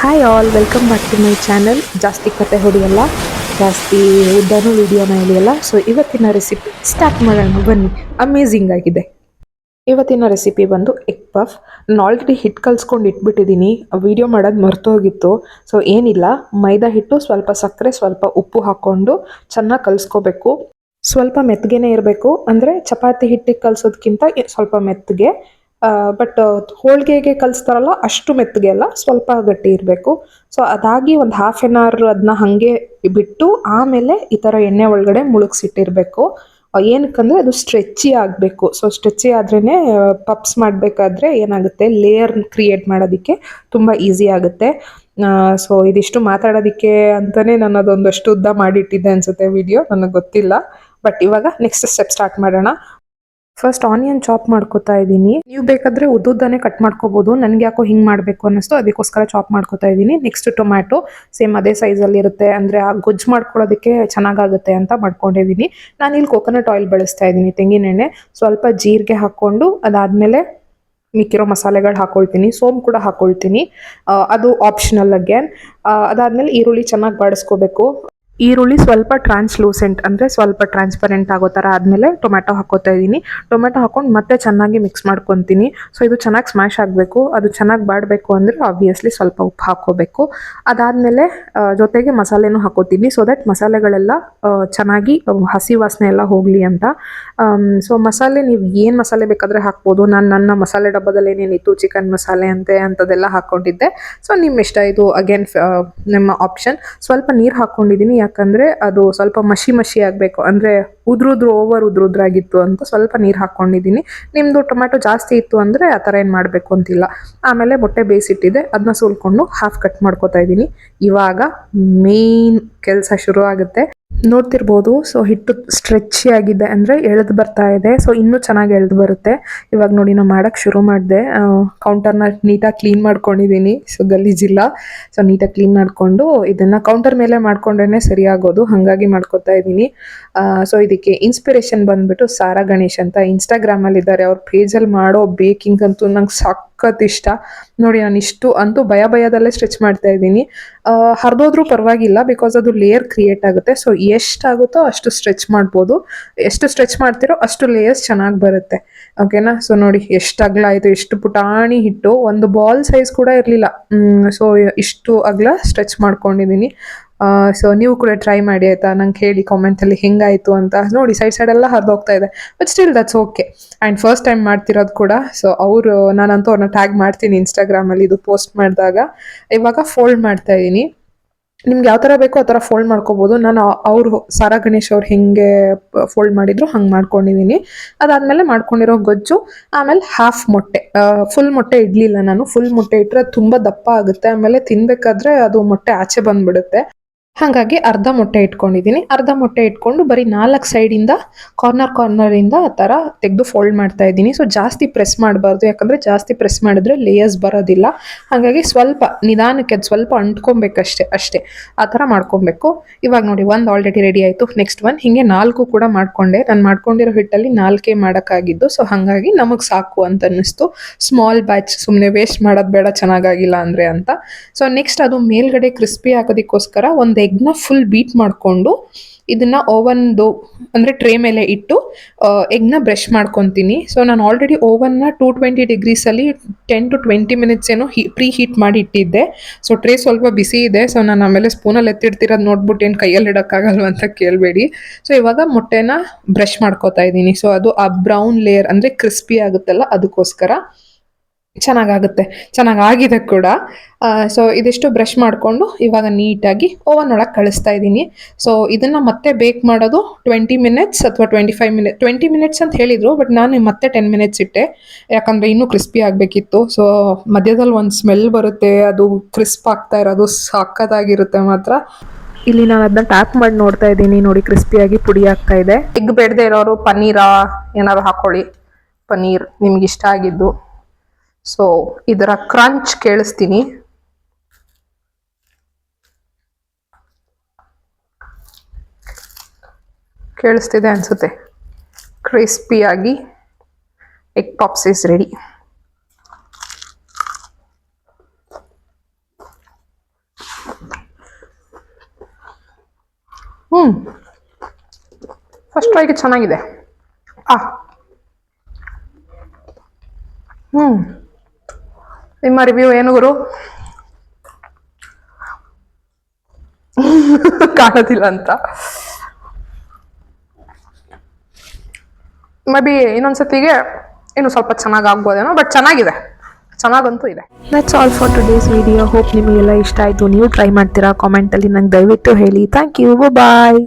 Hi all, welcome back to my channel. ಜಾಸ್ತಿ ಕತೆ ಹೊಡಿಯಲ್ಲ, ಜಾಸ್ತಿ ಉದ್ದನೂ ವಿಡಿಯೋನ ಇಳಿಯಲ್ಲ. ಸೊ ಇವತ್ತಿನ ರೆಸಿಪಿ ಸ್ಟಾರ್ಟ್ ಮಾಡೋಣ ಬನ್ನಿ. ಅಮೇಝಿಂಗ್ ಆಗಿದೆ. ಇವತ್ತಿನ ರೆಸಿಪಿ ಬಂದು ಎಗ್ ಪಫ್. ನಾನು ಆಲ್ರೆಡಿ ಹಿಟ್ಟು ಕಲ್ಸ್ಕೊಂಡು ಇಟ್ಬಿಟ್ಟಿದ್ದೀನಿ. ವಿಡಿಯೋ ಮಾಡೋದು ಮರ್ತೋಗಿತ್ತು. ಸೊ ಏನಿಲ್ಲ, ಮೈದಾ ಹಿಟ್ಟು, ಸ್ವಲ್ಪ ಸಕ್ಕರೆ, ಸ್ವಲ್ಪ ಉಪ್ಪು ಹಾಕ್ಕೊಂಡು ಚೆನ್ನಾಗಿ ಕಲಿಸ್ಕೋಬೇಕು. ಸ್ವಲ್ಪ ಮೆತ್ತಗೆನೇ ಇರಬೇಕು, ಅಂದರೆ ಚಪಾತಿ ಹಿಟ್ಟಿಗೆ ಕಲಿಸೋದಕ್ಕಿಂತ ಸ್ವಲ್ಪ ಮೆತ್ತಗೆ. ಬಟ್ ಹೋಳಿಗೆಗೆ ಕಲಿಸ್ತಾರಲ್ಲ ಅಷ್ಟು ಮೆತ್ತಗೆ ಅಲ್ಲ, ಸ್ವಲ್ಪ ಗಟ್ಟಿ ಇರಬೇಕು. ಸೊ ಅದಾಗಿ ಒಂದು ಹಾಫ್ ಆನ್ ಅವರ್ ಅದನ್ನ ಹಾಗೆ ಬಿಟ್ಟು ಆಮೇಲೆ ಈ ಥರ ಎಣ್ಣೆ ಒಳಗಡೆ ಮುಳುಗಿಸಿಟ್ಟಿರಬೇಕು. ಏನಕ್ಕಂದರೆ ಅದು ಸ್ಟ್ರೆಚ್ಚಿ ಆಗಬೇಕು. ಸೊ ಸ್ಟ್ರೆಚ್ಚಿ ಆದ್ರೇ ಪಪ್ಸ್ ಮಾಡಬೇಕಾದ್ರೆ ಏನಾಗುತ್ತೆ, ಲೇಯರ್ ಕ್ರಿಯೇಟ್ ಮಾಡೋದಕ್ಕೆ ತುಂಬ ಈಸಿ ಆಗುತ್ತೆ. ಸೊ ಇದಿಷ್ಟು ಮಾತಾಡೋದಕ್ಕೆ ಅಂತಲೇ ನಾನು ಅದೊಂದಷ್ಟು ಉದ್ದ ಮಾಡಿಟ್ಟಿದ್ದೆ ಅನಿಸುತ್ತೆ ವಿಡಿಯೋ, ನನಗೆ ಗೊತ್ತಿಲ್ಲ. ಬಟ್ ಇವಾಗ ನೆಕ್ಸ್ಟ್ ಸ್ಟೆಪ್ ಸ್ಟಾರ್ಟ್ ಮಾಡೋಣ. ಫಸ್ಟ್ ಆನಿಯನ್ ಚಾಪ್ ಮಾಡ್ಕೋತಾ ಇದ್ದೀನಿ. ನೀವು ಬೇಕಾದರೆ ಉದ್ದುದ್ದಾನೆ ಕಟ್ ಮಾಡ್ಕೋಬೋದು. ನನಗೆ ಯಾಕೋ ಹಿಂಗೆ ಮಾಡಬೇಕು ಅನ್ನಿಸ್ತು, ಅದಕ್ಕೋಸ್ಕರ ಚಾಪ್ ಮಾಡ್ಕೋತಾ ಇದ್ದೀನಿ. ನೆಕ್ಸ್ಟ್ ಟೊಮ್ಯಾಟೊ ಸೇಮ್ ಅದೇ ಸೈಜಲ್ಲಿ ಇರುತ್ತೆ, ಅಂದರೆ ಆ ಗೊಜ್ಜು ಮಾಡ್ಕೊಳ್ಳೋದಕ್ಕೆ ಚೆನ್ನಾಗಾಗುತ್ತೆ ಅಂತ ಮಾಡ್ಕೊಂಡಿದ್ದೀನಿ. ನಾನಿಲ್ಲಿ ಕೋಕೋನಟ್ ಆಯಿಲ್ ಬಳಸ್ತಾ ಇದ್ದೀನಿ, ತೆಂಗಿನೆಣ್ಣೆ. ಸ್ವಲ್ಪ ಜೀರಿಗೆ ಹಾಕ್ಕೊಂಡು ಅದಾದಮೇಲೆ ಮಿಕ್ಕಿರೋ ಮಸಾಲೆಗಳು ಹಾಕ್ಕೊಳ್ತೀನಿ. ಸೋಂಪು ಕೂಡ ಹಾಕ್ಕೊಳ್ತೀನಿ, ಅದು ಆಪ್ಷನಲ್ ಅಗೇನ್. ಅದಾದಮೇಲೆ ಈರುಳ್ಳಿ ಚೆನ್ನಾಗಿ ಬಾಡಿಸ್ಕೋಬೇಕು. ಈರುಳ್ಳಿ ಸ್ವಲ್ಪ ಟ್ರಾನ್ಸ್ಲೂಸೆಂಟ್, ಅಂದರೆ ಸ್ವಲ್ಪ ಟ್ರಾನ್ಸ್ಪರೆಂಟ್ ಆಗೋ ಥರ ಆದಮೇಲೆ ಟೊಮ್ಯಾಟೊ ಹಾಕ್ಕೋತಾ ಇದ್ದೀನಿ. ಟೊಮ್ಯಾಟೊ ಹಾಕ್ಕೊಂಡು ಮತ್ತೆ ಚೆನ್ನಾಗಿ ಮಿಕ್ಸ್ ಮಾಡ್ಕೊತೀನಿ. ಸೊ ಇದು ಚೆನ್ನಾಗಿ ಸ್ಮ್ಯಾಶ್ ಆಗಬೇಕು. ಅದು ಚೆನ್ನಾಗಿ ಬಾಡಬೇಕು ಅಂದರೆ ಆಬ್ವಿಯಸ್ಲಿ ಸ್ವಲ್ಪ ಉಪ್ಪು ಹಾಕ್ಕೋಬೇಕು. ಅದಾದಮೇಲೆ ಜೊತೆಗೆ ಮಸಾಲೆನೂ ಹಾಕ್ಕೋತೀನಿ, ಸೊ ದಟ್ ಮಸಾಲೆಗಳೆಲ್ಲ ಚೆನ್ನಾಗಿ ಹಸಿ ವಾಸನೆ ಎಲ್ಲ ಹೋಗಲಿ ಅಂತ. ಸೊ ಮಸಾಲೆ ನೀವು ಏನು ಮಸಾಲೆ ಬೇಕಾದರೆ ಹಾಕ್ಬೋದು. ನಾನು ನನ್ನ ಮಸಾಲೆ ಡಬ್ಬದಲ್ಲಿ ಏನೇನಿತ್ತು, ಚಿಕನ್ ಮಸಾಲೆ ಅಂಥದ್ದೆಲ್ಲ ಹಾಕ್ಕೊಂಡಿದ್ದೆ. ಸೊ ನಿಮ್ಮ ಇಷ್ಟ, ಇದು ಅಗೇನ್ ನಿಮ್ಮ ಆಪ್ಷನ್. ಸ್ವಲ್ಪ ನೀರು ಹಾಕ್ಕೊಂಡಿದ್ದೀನಿ, ಯಾಕಂದರೆ ಅದು ಸ್ವಲ್ಪ ಮಷಿ ಮಷಿ ಆಗಬೇಕು, ಅಂದರೆ ಓವರ್ ಉದ್ರುದ್ರಾಗಿತ್ತು ಅಂತ ಸ್ವಲ್ಪ ನೀರು ಹಾಕ್ಕೊಂಡಿದ್ದೀನಿ. ನಿಮ್ಮದು ಟೊಮ್ಯಾಟೊ ಜಾಸ್ತಿ ಇತ್ತು ಅಂದರೆ ಆ ಥರ ಏನು ಮಾಡಬೇಕು ಅಂತಿಲ್ಲ. ಆಮೇಲೆ ಮೊಟ್ಟೆ ಬೇಯಿಸಿಟ್ಟಿದೆ, ಅದನ್ನ ಸುಲ್ಕೊಂಡು ಹಾಫ್ ಕಟ್ ಮಾಡ್ಕೊತಾ ಇದ್ದೀನಿ. ಇವಾಗ ಮೇನ್ ಕೆಲಸ ಶುರು ಆಗುತ್ತೆ. ನೋಡ್ತಿರ್ಬೋದು, ಸೊ ಹಿಟ್ಟು ಸ್ಟ್ರೆಚ್ಚಿ ಆಗಿದೆ, ಅಂದರೆ ಎಳೆದು ಬರ್ತಾ ಇದೆ. ಸೊ ಇನ್ನೂ ಚೆನ್ನಾಗಿ ಎಳೆದು ಬರುತ್ತೆ. ಇವಾಗ ನೋಡಿ ನಾನು ಮಾಡೋಕ್ಕೆ ಶುರು ಮಾಡಿದೆ. ಕೌಂಟರ್ನ ನೀಟಾಗಿ ಕ್ಲೀನ್ ಮಾಡ್ಕೊಂಡಿದ್ದೀನಿ, ಸೊ ಗಲೀಜಿಲ್ಲ. ಸೊ ನೀಟಾಗಿ ಕ್ಲೀನ್ ಮಾಡಿಕೊಂಡು ಇದನ್ನು ಕೌಂಟರ್ ಮೇಲೆ ಮಾಡ್ಕೊಂಡ್ರೇ ಸರಿಯಾಗೋದು, ಹಾಗಾಗಿ ಮಾಡ್ಕೊತಾ ಇದ್ದೀನಿ. ಸೊ ಇದಕ್ಕೆ ಇನ್ಸ್ಪಿರೇಷನ್ ಬಂದುಬಿಟ್ಟು ಸಾರಾ ಗಣೇಶ್ ಅಂತ ಇನ್ಸ್ಟಾಗ್ರಾಮಲ್ಲಿ ಇದ್ದಾರೆ. ಅವ್ರ ಪೇಜಲ್ಲಿ ಮಾಡೋ ಬೇಕಿಂಗ್ ಅಂತೂ ನಂಗೆ ಸಖತ್ ಇಷ್ಟ. ನೋಡಿ ನಾನು ಇಷ್ಟು ಅಂತೂ ಭಯದಲ್ಲೇ ಸ್ಟ್ರೆಚ್ ಮಾಡ್ತಾ ಇದ್ದೀನಿ. ಹರಿದೋದ್ರೂ ಪರವಾಗಿಲ್ಲ, ಬಿಕಾಸ್ ಅದು ಲೇಯರ್ ಕ್ರಿಯೇಟ್ ಆಗುತ್ತೆ. ಸೊ ಎಷ್ಟಾಗುತ್ತೋ ಅಷ್ಟು ಸ್ಟ್ರೆಚ್ ಮಾಡ್ಬೋದು. ಎಷ್ಟು ಸ್ಟ್ರೆಚ್ ಮಾಡ್ತಿರೋ ಅಷ್ಟು ಲೇಯರ್ಸ್ ಚೆನ್ನಾಗಿ ಬರುತ್ತೆ. ಓಕೆನಾ? ಸೊ ನೋಡಿ ಎಷ್ಟು ಅಗಲ ಆಯಿತು, ಎಷ್ಟು ಪುಟಾಣಿ ಹಿಟ್ಟು, ಒಂದು ಬಾಲ್ ಸೈಜ್ ಕೂಡ ಇರಲಿಲ್ಲ. ಸೊ ಇಷ್ಟು ಅಗಲ ಸ್ಟ್ರೆಚ್ ಮಾಡ್ಕೊಂಡಿದ್ದೀನಿ. ಸೊ ನೀವು ಕೂಡ ಟ್ರೈ ಮಾಡಿ ಆಯಿತಾ, ನಂಗೆ ಹೇಳಿ ಕಾಮೆಂಟಲ್ಲಿ ಹೆಂಗಾಯಿತು ಅಂತ. ನೋಡಿ ಸೈಡೆಲ್ಲ ಹರಿದೋಗ್ತಾ ಇದೆ, but still that's okay. And first time ಮಾಡ್ತಿರೋದು ಕೂಡ. ಸೊ ನಾನಂತೂ ಅವ್ರನ್ನ ಟ್ಯಾಗ್ ಮಾಡ್ತೀನಿ ಇನ್ಸ್ಟಾಗ್ರಾಮಲ್ಲಿ ಇದು ಪೋಸ್ಟ್ ಮಾಡಿದಾಗ. ಇವಾಗ ಫೋಲ್ಡ್ ಮಾಡ್ತಾ ಇದ್ದೀನಿ. ನಿಮ್ಗೆ ಯಾವ ಥರ ಬೇಕೋ ಆ ಥರ ಫೋಲ್ಡ್ ಮಾಡ್ಕೋಬೋದು. ನಾನು ಸಾರಾ ಗಣೇಶ್ ಅವ್ರು ಹೆಂಗೆ ಫೋಲ್ಡ್ ಮಾಡಿದ್ರು ಹಂಗೆ ಮಾಡ್ಕೊಂಡಿದ್ದೀನಿ. ಅದಾದಮೇಲೆ ಮಾಡ್ಕೊಂಡಿರೋ ಗೊಜ್ಜು, ಆಮೇಲೆ ಹಾಫ್ ಮೊಟ್ಟೆ. ಫುಲ್ ಮೊಟ್ಟೆ ಇಡಲಿಲ್ಲ ನಾನು. ಫುಲ್ ಮೊಟ್ಟೆ ಇಟ್ಟರೆ ತುಂಬ ದಪ್ಪ ಆಗುತ್ತೆ, ಆಮೇಲೆ ತಿನ್ನಬೇಕಾದ್ರೆ ಅದು ಮೊಟ್ಟೆ ಆಚೆ ಬಂದುಬಿಡುತ್ತೆ. ಹಾಗಾಗಿ ಅರ್ಧ ಮೊಟ್ಟೆ ಇಟ್ಕೊಂಡಿದ್ದೀನಿ. ಅರ್ಧ ಮೊಟ್ಟೆ ಇಟ್ಕೊಂಡು ಬರೀ 4 ಸೈಡಿಂದ ಕಾರ್ನರಿಂದ ಆ ಥರ ತೆಗೆದು ಫೋಲ್ಡ್ ಮಾಡ್ತಾ ಇದ್ದೀನಿ. ಸೊ ಜಾಸ್ತಿ ಪ್ರೆಸ್ ಮಾಡಬಾರ್ದು, ಯಾಕಂದರೆ ಜಾಸ್ತಿ ಪ್ರೆಸ್ ಮಾಡಿದ್ರೆ ಲೇಯರ್ಸ್ ಬರೋದಿಲ್ಲ. ಹಾಗಾಗಿ ಸ್ವಲ್ಪ ನಿಧಾನಕ್ಕೆ ಅದು ಸ್ವಲ್ಪ ಅಂಟ್ಕೊಬೇಕಷ್ಟೇ, ಅಷ್ಟೇ ಆ ಥರ ಮಾಡ್ಕೊಬೇಕು. ಇವಾಗ ನೋಡಿ ಒಂದು ಆಲ್ರೆಡಿ ರೆಡಿ ಆಯಿತು. ನೆಕ್ಸ್ಟ್ ಒನ್ ಹೀಗೆ 4 ಕೂಡ ಮಾಡಿಕೊಂಡೆ. ನಾನು ಮಾಡ್ಕೊಂಡಿರೋ ಹಿಟ್ಟಲ್ಲಿ 4 ಮಾಡೋಕ್ಕಾಗಿದ್ದು. ಸೊ ಹಾಗಾಗಿ ನಮಗೆ ಸಾಕು ಅಂತ ಅನ್ನಿಸ್ತು. ಸ್ಮಾಲ್ ಬ್ಯಾಚ್, ಸುಮ್ಮನೆ ವೇಸ್ಟ್ ಮಾಡೋದು ಬೇಡ ಚೆನ್ನಾಗಾಗಿಲ್ಲ ಅಂದರೆ ಅಂತ. ಸೊ ನೆಕ್ಸ್ಟ್ ಅದು ಮೇಲ್ಗಡೆ ಕ್ರಿಸ್ಪಿ ಆಗೋದಕ್ಕೋಸ್ಕರ ಒಂದು ಎಗ್ನ ಫುಲ್ ಬೀಟ್ ಮಾಡಿಕೊಂಡು ಇದನ್ನು ಓವನ್ದು ಅಂದರೆ ಟ್ರೇ ಮೇಲೆ ಇಟ್ಟು ಎಗ್ನ ಬ್ರಷ್ ಮಾಡ್ಕೊತೀನಿ. ಸೊ ನಾನು ಆಲ್ರೆಡಿ ಓವನ್ನ 220 ಡಿಗ್ರೀಸಲ್ಲಿ 10 to 20 ಮಿನಿಟ್ಸ್ ಏನೋ ಪ್ರೀ ಹೀಟ್ ಮಾಡಿ ಇಟ್ಟಿದ್ದೆ. ಸೊ ಟ್ರೇ ಸ್ವಲ್ಪ ಬಿಸಿ ಇದೆ. ಸೊ ನಾನು ಆಮೇಲೆ ಸ್ಪೂನಲ್ಲಿ ಎತ್ತಿಡ್ತಿರೋದು ನೋಡ್ಬಿಟ್ಟು ಏನು ಕೈಯಲ್ಲಿ ಇಡೋಕ್ಕಾಗಲ್ವ ಅಂತ ಕೇಳಬೇಡಿ. ಸೊ ಇವಾಗ ಮೊಟ್ಟೆನ ಬ್ರಷ್ ಮಾಡ್ಕೋತಾ ಇದ್ದೀನಿ. ಸೊ ಅದು ಆ ಬ್ರೌನ್ ಲೇಯರ್ ಅಂದರೆ ಕ್ರಿಸ್ಪಿ ಆಗುತ್ತಲ್ಲ, ಅದಕ್ಕೋಸ್ಕರ ಚೆನ್ನಾಗಾಗಿದೆ ಕೂಡ. ಸೊ ಇದಿಷ್ಟು ಬ್ರಷ್ ಮಾಡಿಕೊಂಡು ಇವಾಗ ನೀಟಾಗಿ ಓವನ್ ಒಳಗೆ ಕಳಿಸ್ತಾ ಇದ್ದೀನಿ. ಸೊ ಇದನ್ನು ಮತ್ತೆ ಬೇಕ್ ಮಾಡೋದು 20 ಮಿನಿಟ್ಸ್ ಅಥವಾ 25 ಮಿನಿಟ್ಸ್. 20 ಮಿನಿಟ್ಸ್ ಅಂತ ಹೇಳಿದರು, ಬಟ್ ನಾನು ಮತ್ತೆ 10 ಮಿನಿಟ್ಸ್ ಇಟ್ಟೆ, ಯಾಕಂದರೆ ಇನ್ನೂ ಕ್ರಿಸ್ಪಿ ಆಗಬೇಕಿತ್ತು. ಸೊ ಮಧ್ಯದಲ್ಲಿ ಒಂದು ಸ್ಮೆಲ್ ಬರುತ್ತೆ, ಅದು ಕ್ರಿಸ್ಪ್ ಆಗ್ತಾ ಇರೋದು ಸಕ್ಕತ್ತಾಗಿರುತ್ತೆ ಮಾತ್ರ. ಇಲ್ಲಿ ನಾನು ಅದನ್ನ ಟ್ಯಾಪ್ ಮಾಡಿ ನೋಡ್ತಾ ಇದ್ದೀನಿ. ನೋಡಿ ಕ್ರಿಸ್ಪಿಯಾಗಿ ಪುಡಿ ಆಗ್ತಾ ಇದೆ. ಎಗ್ ಬೇಡದೆ ಇರೋರು ಪನ್ನೀರಾ ಏನಾದ್ರು ಹಾಕ್ಕೊಳ್ಳಿ, ಪನ್ನೀರ್ ನಿಮ್ಗೆ ಇಷ್ಟ ಆಗಿದ್ದು. ಸೊ ಇದರ ಕ್ರಂಚ್ ಕೇಳಿಸ್ತೀನಿ. ಕೇಳಿಸ್ತಿದೆ ಅನಿಸುತ್ತೆ. ಕ್ರಿಸ್ಪಿಯಾಗಿ ಎಗ್ ಪಾಪ್ಸ್ ಇಸ್ ರೆಡಿ. ಹ್ಞೂ ಫಸ್ಟ್ ಟ್ರೈಗೆ ಚೆನ್ನಾಗಿದೆ. ಹ್ಞೂ ನಿಮ್ಮ ರಿವ್ಯೂ ಏನು ಗುರು? ಕಾಣೋದಿಲ್ಲ ಅಂತ ಮೇ ಬಿ ಇನ್ನೊಂದ್ಸತಿಗೆ ಇನ್ನು ಸ್ವಲ್ಪ ಚೆನ್ನಾಗಿ ಆಗ್ಬೋದೇನೋ, ಬಟ್ ಚೆನ್ನಾಗಂತೂ ಇದೆ. That's all for today's video. Hope ನಿಮಗೆಲ್ಲ ಇಷ್ಟ ಆಯಿತು. ನೀವು ಟ್ರೈ ಮಾಡ್ತೀರಾ ಕಾಮೆಂಟಲ್ಲಿ ನಂಗೆ ದಯವಿಟ್ಟು ಹೇಳಿ. Thank you, bye.